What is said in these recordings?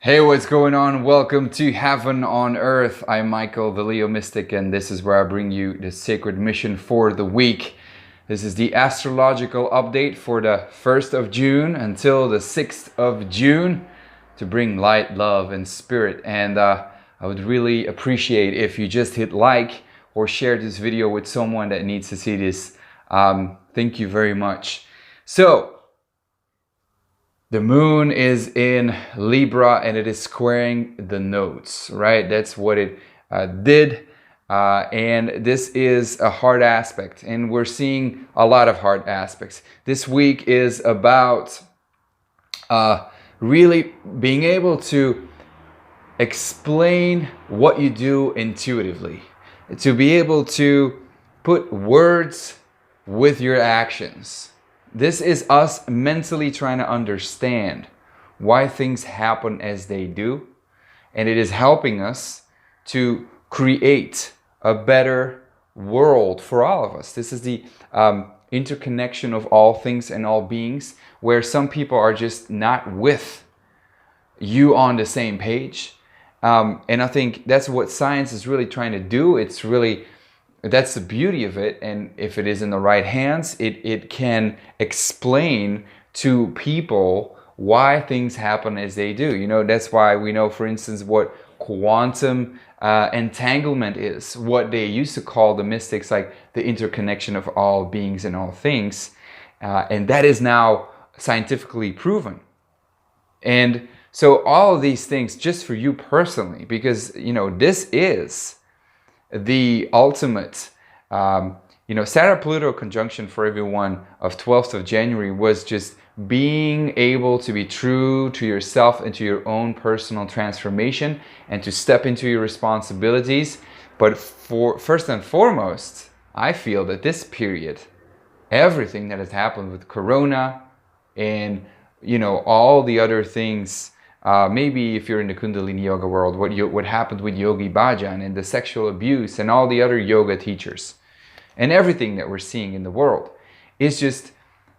Hey, what's going on? Welcome to Heaven on Earth. I'm Michael, the Leo Mystic, and this is where I bring you the sacred mission for the week. This is the astrological update for the 1st of June until the 6th of June to bring light, love, and spirit. And I would really appreciate if you just hit like or share this video with someone that needs to see this. Thank you very much. So, the moon is in Libra and it is squaring the nodes, right? That's what it did. And this is a hard aspect. And we're seeing a lot of hard aspects. This week is about really being able to explain what you do intuitively. To be able to put words with your actions. This is us mentally trying to understand why things happen as they do. And it is helping us to create a better world for all of us. This is the interconnection of all things and all beings, where some people are just not with you on the same page. And I think that's what science is really trying to do. That's the beauty of it, and if it is in the right hands, it can explain to people why things happen as they do. You know, that's why we know, for instance, what quantum entanglement is, what they used to call the mystics, like the interconnection of all beings and all things, and that is now scientifically proven. And so all of these things, just for you personally, because, you know, this is the ultimate, Saturn-Pluto conjunction for everyone of 12th of January was just being able to be true to yourself and to your own personal transformation and to step into your responsibilities. But for first and foremost, I feel that this period, everything that has happened with Corona and, all the other things, maybe if you're in the Kundalini Yoga world, what happened with Yogi Bhajan and the sexual abuse and all the other yoga teachers and everything that we're seeing in the world is just,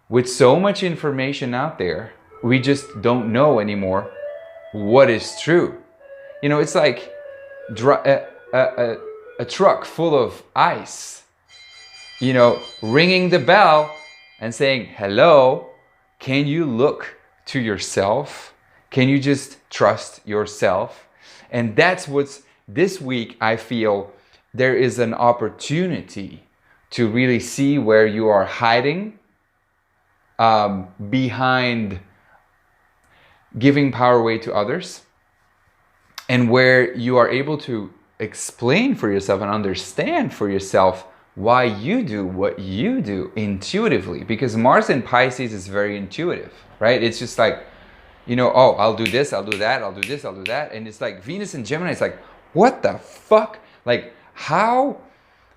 with so much information out there, we just don't know anymore what is true. It's like a truck full of ice, ringing the bell and saying, hello, can you look to yourself? Can you just trust yourself? And that's what's this week. I feel there is an opportunity to really see where you are hiding behind giving power away to others, and where you are able to explain for yourself and understand for yourself why you do what you do intuitively. Because Mars in Pisces is very intuitive, right? It's just like, oh, I'll do this, I'll do that, I'll do this, I'll do that. And it's like Venus and Gemini, it's like, what the fuck? Like,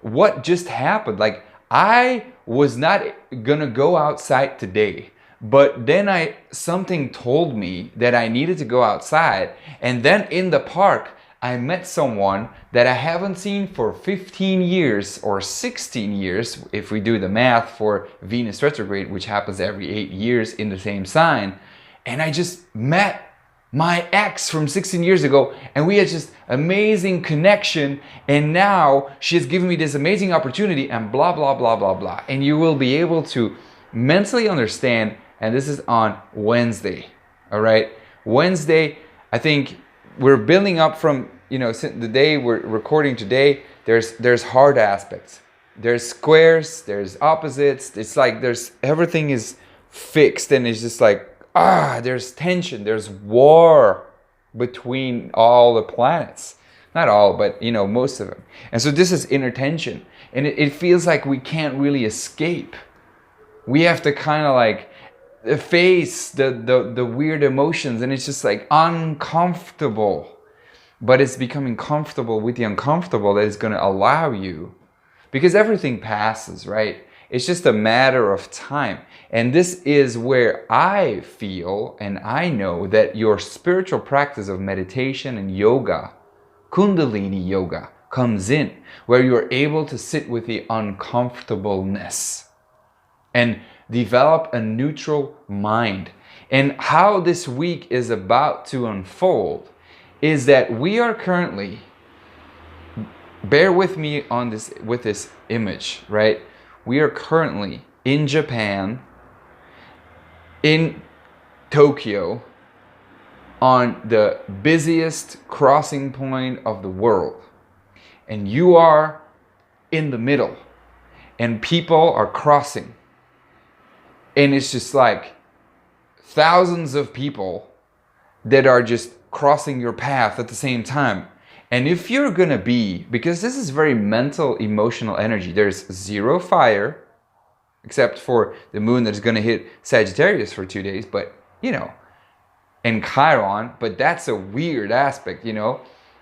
what just happened? Like, I was not gonna go outside today, but then something told me that I needed to go outside. And then in the park, I met someone that I haven't seen for 15 years or 16 years, if we do the math for Venus retrograde, which happens every 8 years in the same sign. And I just met my ex from 16 years ago, and we had just amazing connection. And now she has given me this amazing opportunity, and blah, blah, blah, blah, blah. And you will be able to mentally understand. And this is on Wednesday. All right. Wednesday, I think we're building up from, the day we're recording today, there's hard aspects. There's squares, there's opposites. It's like everything is fixed, and it's just like, there's tension, there's war between all the planets. Not all, but most of them. And so this is inner tension. And it feels like we can't really escape. We have to kind of like face the weird emotions, and it's just like uncomfortable. But it's becoming comfortable with the uncomfortable that is going to allow you, because everything passes, right? It's just a matter of time. And this is where I feel and I know that your spiritual practice of meditation and yoga, Kundalini yoga, comes in, where you are able to sit with the uncomfortableness. And develop a neutral mind. And how this week is about to unfold is that we are currently, bear with me on this, with this image, right? We are currently in Japan, in Tokyo, on the busiest crossing point of the world. And you are in the middle, and people are crossing. And it's just like thousands of people that are just crossing your path at the same time. And if you're gonna be, because this is very mental, emotional energy, there's zero fire, except for the moon that's gonna hit Sagittarius for 2 days, but you know, and Chiron, but that's a weird aspect, you know.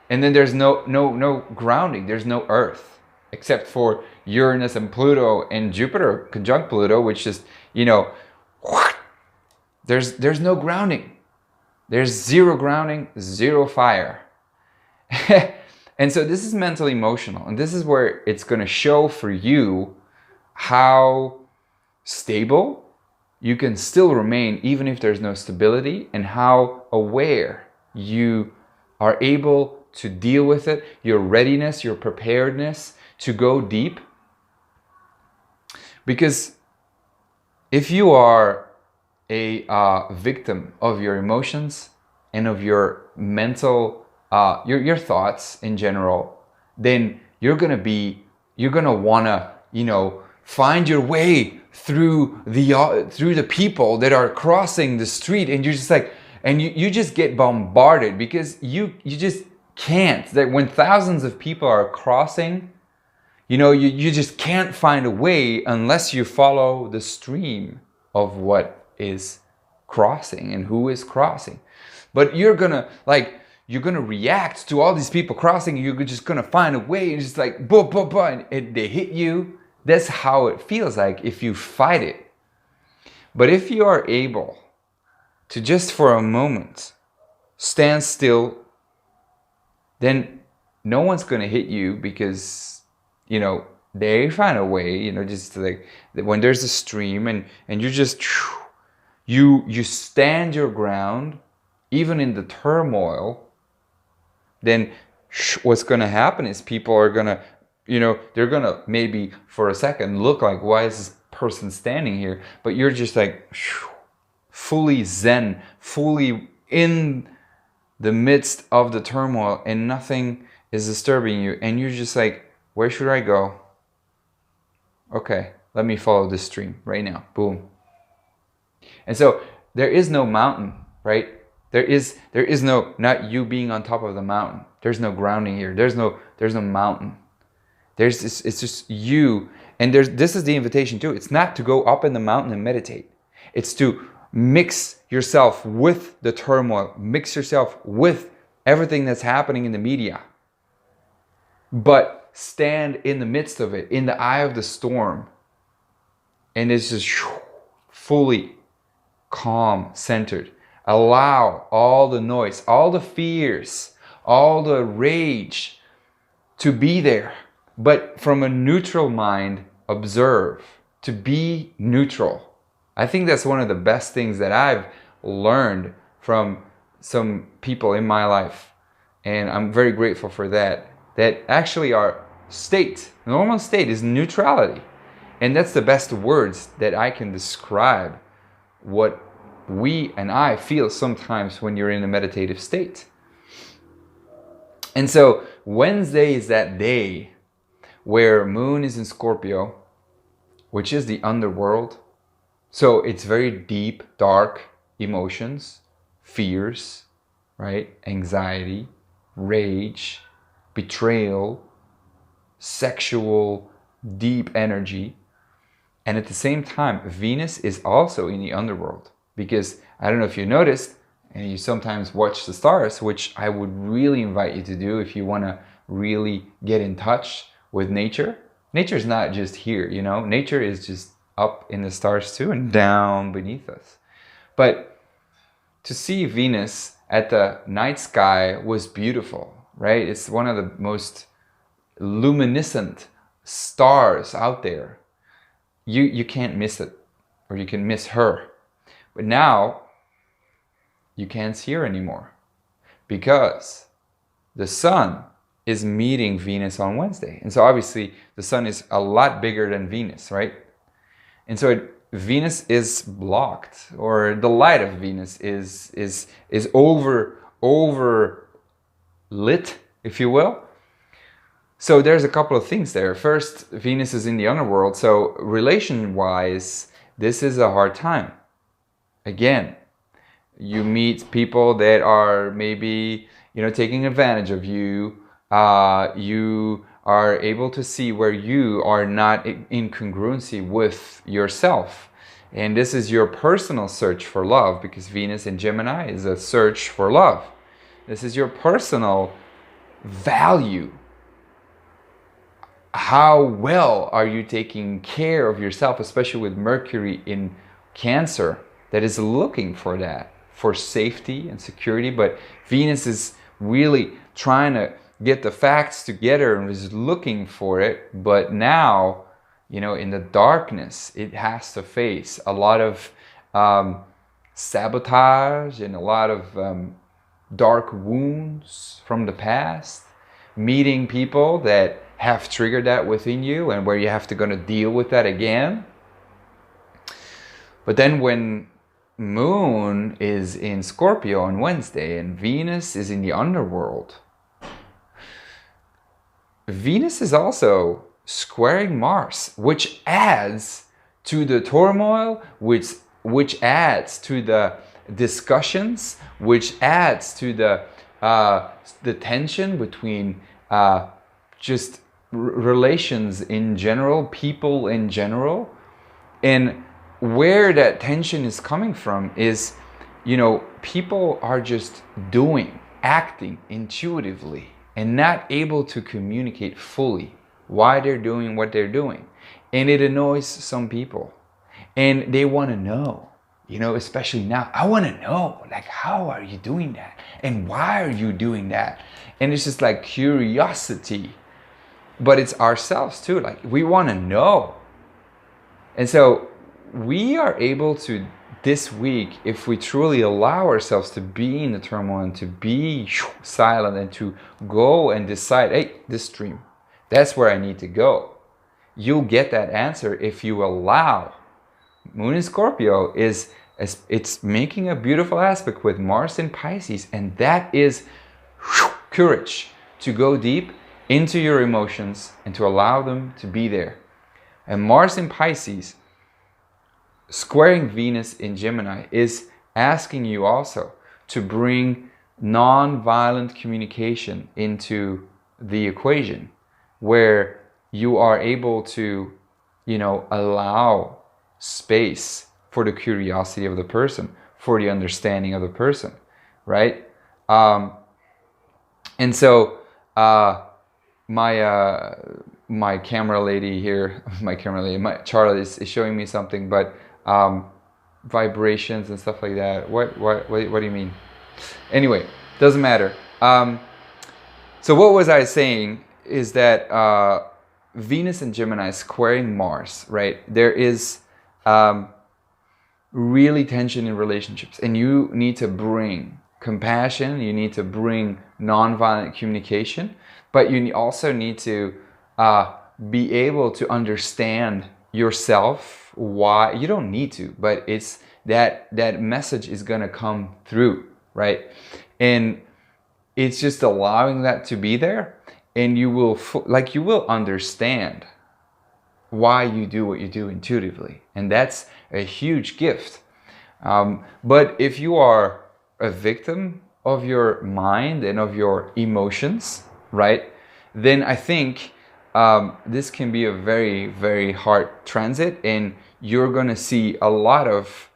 And then there's no grounding, there's no earth, except for Uranus and Pluto and Jupiter conjunct Pluto, which is, you know, there's no grounding. There's zero grounding, zero fire. And so this is mental emotional, and this is where it's going to show for you how stable you can still remain even if there's no stability, and how aware you are able to deal with it, your readiness, your preparedness to go deep. Because if you are a victim of your emotions and of your mental, your thoughts in general, then you're gonna wanna, you know, find your way through the people that are crossing the street, and you're just like, and you just get bombarded because you just can't. That when thousands of people are crossing, you know, you just can't find a way unless you follow the stream of what is crossing and who is crossing. But you're gonna react to all these people crossing, and you're just gonna find a way, and just like boom, boom, boom, and they hit you. That's how it feels like if you fight it. But if you are able to just for a moment stand still, then no one's gonna hit you, because you know they find a way, you know, just like when there's a stream, and you just you stand your ground even in the turmoil, then what's going to happen is people are going to, you know, they're going to maybe for a second look like, why is this person standing here? But you're just like fully zen, fully in the midst of the turmoil, and nothing is disturbing you, and you're just like, where should I go? Okay, let me follow this stream right now. Boom. And so there is no mountain, right? There is no, not you being on top of the mountain. There's no grounding here. There's no mountain. There's this, it's just you. And this is the invitation too. It's not to go up in the mountain and meditate. It's to mix yourself with the turmoil, mix yourself with everything that's happening in the media, but stand in the midst of it, in the eye of the storm. And it's just fully calm, centered. Allow all the noise, all the fears, all the rage to be there. But from a neutral mind, observe, to be neutral. I think that's one of the best things that I've learned from some people in my life. And I'm very grateful for that. That actually our state, normal state, is neutrality. And that's the best words that I can describe what we and I feel sometimes when you're in a meditative state. And so Wednesday is that day where Moon is in Scorpio, which is the underworld. So it's very deep, dark emotions, fears, right? Anxiety, rage, betrayal, sexual, deep energy. And at the same time, Venus is also in the underworld, because I don't know if you noticed, and you sometimes watch the stars, which I would really invite you to do if you want to really get in touch with nature. Nature is not just here, you know, nature is just up in the stars too, and down beneath us. But to see Venus at the night sky was beautiful, right? It's one of the most luminescent stars out there. You can't miss it. or you can miss her. But now you can't see her anymore because the sun is meeting Venus on Wednesday. And so obviously the sun is a lot bigger than Venus, right? And so Venus is blocked, or the light of Venus is over lit, if you will. So there's a couple of things there. First, Venus is in the underworld, so relation-wise, this is a hard time. Again, you meet people that are maybe, taking advantage of you. You are able to see where you are not in congruency with yourself. And this is your personal search for love, because Venus in Gemini is a search for love. This is your personal value. How well are you taking care of yourself, especially with Mercury in Cancer, that is looking for that, for safety and security. But Venus is really trying to get the facts together and is looking for it. But now, in the darkness, it has to face a lot of sabotage and a lot of dark wounds from the past, meeting people that have triggered that within you and where you have to gonna deal with that again. But then when Moon is in Scorpio on Wednesday and Venus is in the underworld, Venus is also squaring Mars, which adds to the turmoil, which adds to the discussions, which adds to the tension between just relations in general, people in general. And where that tension is coming from is, people are just acting intuitively and not able to communicate fully why they're doing what they're doing. And it annoys some people. And they want to know, especially now, I want to know, how are you doing that? And why are you doing that? And it's just like curiosity. But it's ourselves too, we want to know. And so we are able to, this week, if we truly allow ourselves to be in the turmoil and to be silent and to go and decide, hey, this dream, that's where I need to go. You'll get that answer if you allow. Moon in Scorpio it's making a beautiful aspect with Mars in Pisces, and that is courage to go deep into your emotions and to allow them to be there. And Mars in Pisces squaring Venus in Gemini is asking you also to bring non-violent communication into the equation, where you are able to, allow space for the curiosity of the person, for the understanding of the person, right? And so my camera lady here, Charlotte is showing me something, but vibrations and stuff like that. What do you mean? Anyway, doesn't matter. So what was I saying is that Venus and Gemini squaring Mars, right? There is really tension in relationships, and you need to bring compassion, you need to bring nonviolent communication, but you also need to be able to understand yourself. Why? You don't need to, but it's that message is going to come through, right? And it's just allowing that to be there, and you will understand why you do what you do intuitively, and that's a huge gift. But if you are a victim of your mind and of your emotions, right, then I think this can be a very, very hard transit, and you're going to see a lot of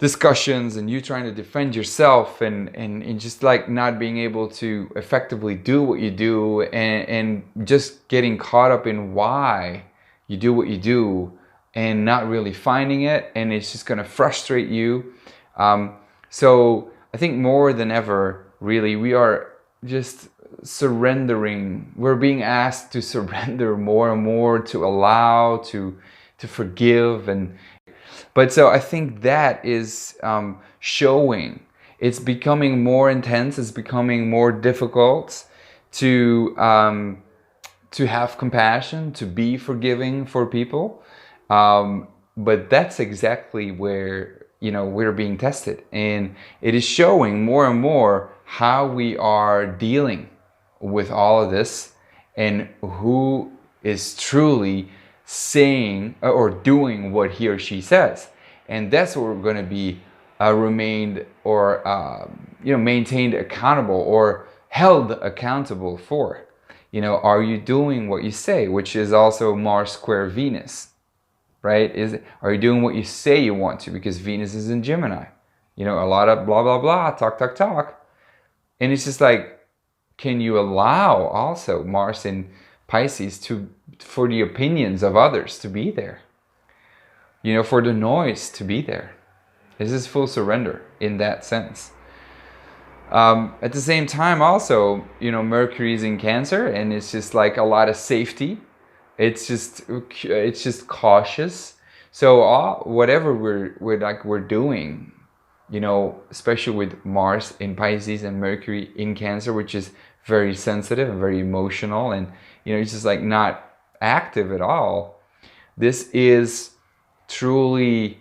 discussions and you trying to defend yourself and just not being able to effectively do what you do, and just getting caught up in why you do what you do and not really finding it, and it's just going to frustrate you. So I think more than ever, really, we are just surrendering. We're being asked to surrender more and more, to allow, to to forgive. But so I think that is showing. It's becoming more intense. It's becoming more difficult to have compassion, to be forgiving for people. But that's exactly where, you know, we're being tested. And it is showing more and more how we are dealing with all of this and who is truly saying or doing what he or she says. And that's what we're going to be remained or maintained accountable or held accountable for. You know, are you doing what you say, which is also Mars square Venus, right? Are you doing what you say you want to? Because Venus is in Gemini. You know, a lot of blah, blah, blah, talk, talk, talk. And it's just like, can you allow also Mars in Pisces for the opinions of others to be there? You know, for the noise to be there. This is full surrender in that sense. At the same time also, you know, Mercury is in Cancer, and it's just like a lot of safety. It's just cautious. So whatever we're doing, you know, especially with Mars in Pisces and Mercury in Cancer, which is very sensitive and very emotional, and you know, it's just like not active at all. This is truly,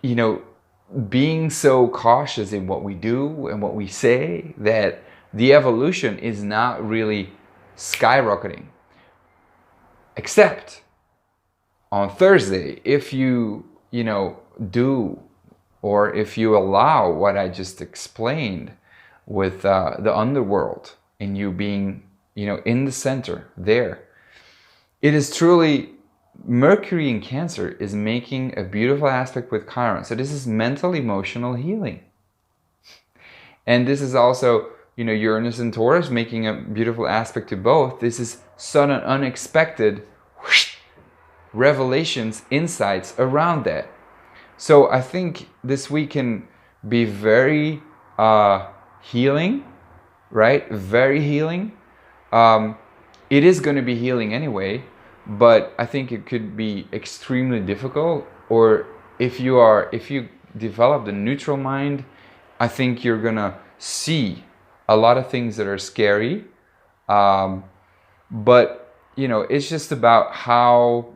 you know, being so cautious in what we do and what we say that the evolution is not really skyrocketing. Except on Thursday, if you do, or if you allow what I just explained with the underworld and you being, you know, in the center there, it is truly Mercury in Cancer is making a beautiful aspect with Chiron. So this is mental, emotional healing. And this is also, you know, Uranus and Taurus making a beautiful aspect to both. This is sudden, unexpected revelations, insights around that. So I think this week can be very healing, right? Very healing. It is going to be healing anyway, but I think it could be extremely difficult. Or if you develop the neutral mind, I think you're gonna see a lot of things that are scary. But you know, it's just about how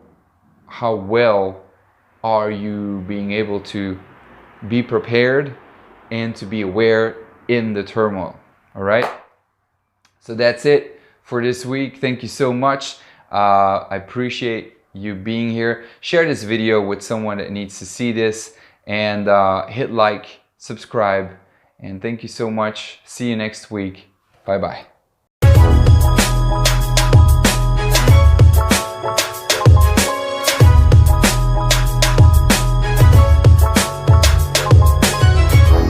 well are you being able to be prepared and to be aware in the turmoil. All right. So that's it for this week. Thank you so much. I appreciate you being here. Share this video with someone that needs to see this, and hit like, subscribe, and thank you so much. See you next week. Bye bye.